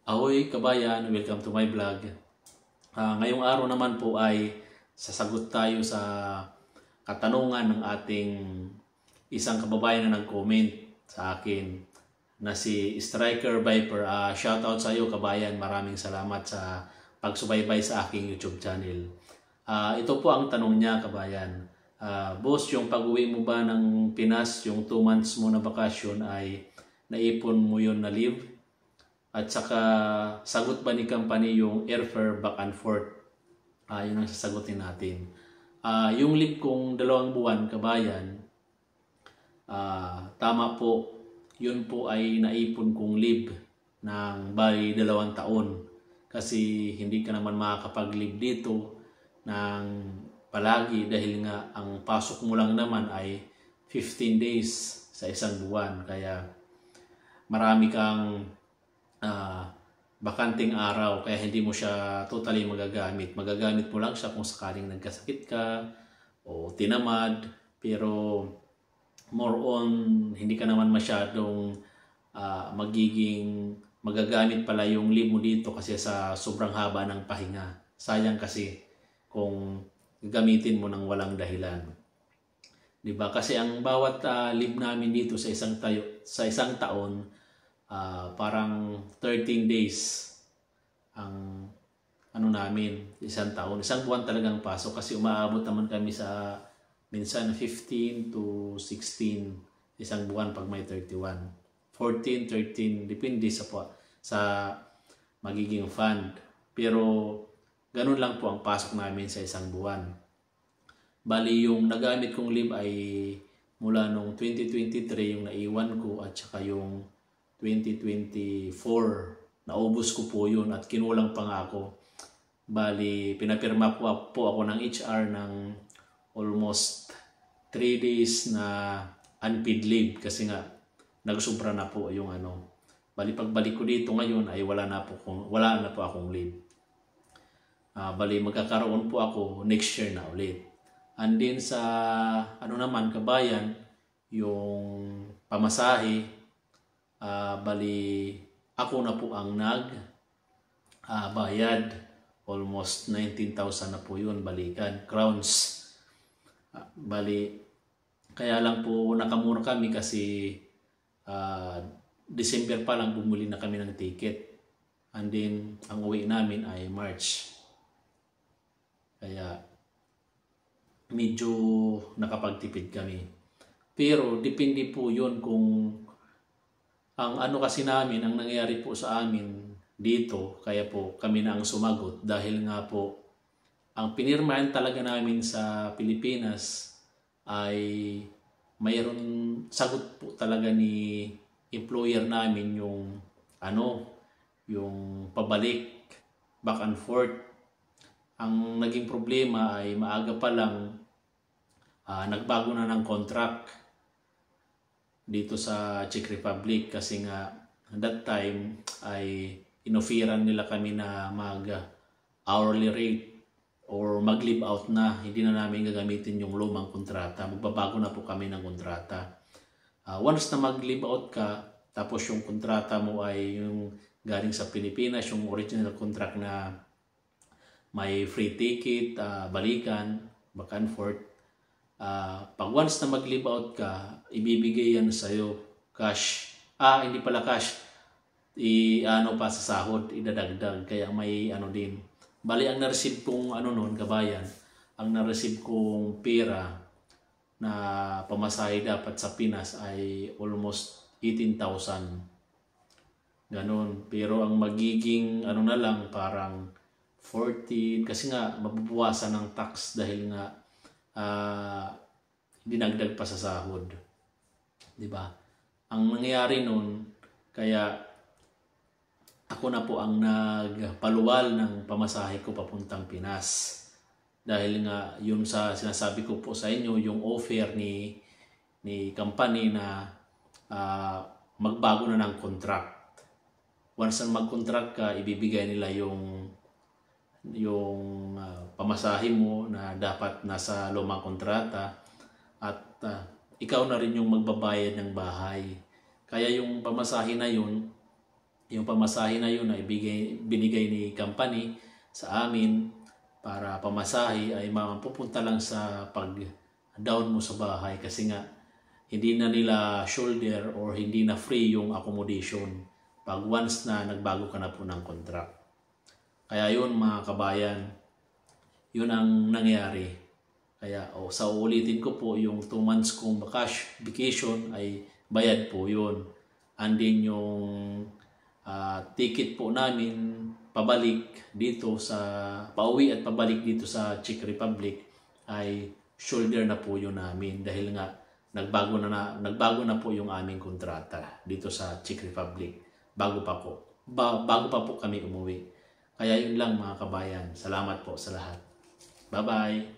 Ahoy kabayan, welcome to my vlog. Ngayong araw naman po ay sasagot tayo sa katanungan ng ating isang kababayan na nag-comment sa akin na si Striker Viper. Shoutout sa iyo kabayan, maraming salamat sa pagsubaybay sa aking YouTube channel. Ito po ang tanong niya kabayan. Boss, yung pag-uwi mo ba ng Pinas, yung 2 months mo na bakasyon ay naipon mo yun na leave? At saka, sagot ba ni company yung airfare back and forth? Yun ang sasagutin natin. Yung leave kong 2 buwan, kabayan, tama po, yun po ay naipon kong leave ng bali 2 taon. Kasi hindi ka naman makakapag-leave dito ng palagi dahil nga ang pasok mo lang naman ay 15 days sa 1 buwan. Kaya marami kang bakanting araw, kaya hindi mo siya totally magagamit. Magagamit mo lang siya kung sakaling nagkasakit ka o tinamad, pero more on hindi ka naman masyadong magiging magagamit pala yung leave mo dito kasi sa sobrang haba ng pahinga. Sayang kasi kung gamitin mo ng walang dahilan. Diba? Kasi ang bawat leave namin dito sa isang taon, parang 13 days ang ano namin, 1 taon. 1 buwan talagang pasok kasi umaabot naman kami sa minsan 15 to 16 1 buwan pag may 31. 14, 13, depende sa magiging fund. Pero ganun lang po ang pasok namin sa 1 buwan. Bali yung nagamit kong leave ay mula nung 2023 yung naiwan ko at saka yung 2024, naubos ko po yun at kinulang pa nga ako. Bali, pinapirma po ako ng HR ng almost 3 days na unpaid leave kasi nga nagsubra na po yung ano. Bali, pagbalik ko dito ngayon ay wala na po akong leave. Bali, magkakaroon po ako next year na ulit. And then sa ano naman kabayan, yung pamasahe, bali ako na po ang bayad, almost 19,000 na po yun balikan, crowns. Bali kaya lang po nakamura kami kasi December pa lang bumili na kami ng ticket, and then ang uwi namin ay March, kaya medyo nakapagtipid kami. Pero depende po yun kung ang ano kasi namin, ang nangyayari po sa amin dito, kaya po kami na ang sumagot dahil nga po ang pinirmahan talaga namin sa Pilipinas ay mayroon sagot po talaga ni employer namin yung yung pabalik, back and forth. Ang naging problema ay maaga pa lang nagbago na ng contract dito sa Czech Republic kasi nga that time ay inoferan nila kami na mag hourly rate or mag leave out na, hindi na namin gagamitin yung lumang kontrata, magbabago na po kami ng kontrata. Once na mag leave out ka, tapos yung kontrata mo ay yung galing sa Pilipinas, yung original contract na may free ticket, balikan, back and forth. Pag once na mag-leave out ka, ibibigay yan sa'yo cash. Hindi pala cash. Ano pa sa sahod, idadagdag. Kaya may ano din. Bali, ang na-receive kong noon, kabayan, ang na-receive kong pera na pamasahe dapat sa Pinas ay almost 18,000. Ganon. Pero ang magiging na lang, parang 14. Kasi nga, mabubuwasan ng tax dahil nga dinagdag pa sa sahod. Diba? Ang nangyayari nun, kaya ako na po ang nagpaluwal ng pamasahe ko papuntang Pinas. Dahil nga yun sa sinasabi ko po sa inyo, yung offer ni company na magbago na ng contract. Once na mag-contract ka, ibibigay nila yung pamasahe mo na dapat nasa lumang kontrata at ikaw na rin yung magbabayad ng bahay. Kaya yung pamasahe na yun Yung pamasahe na yun ay binigay ni company sa amin para pamasahe ay mapupunta lang sa pag-down mo sa bahay kasi nga hindi na nila shoulder or hindi na free yung accommodation pag once na nagbago ka na po ng contract. Kaya yun mga kabayan, yun ang nangyari. Kaya sa uulitin ko po, yung 2 months kong vacation ay bayad po yun. And then yung ticket po namin pabalik dito sa pauwi at pabalik dito sa Czech Republic ay shoulder na po yun namin dahil nga nagbago na po yung aming kontrata dito sa Czech Republic bago pa po kami umuwi. Kaya yun lang mga kabayan. Salamat po sa lahat. Bye-bye.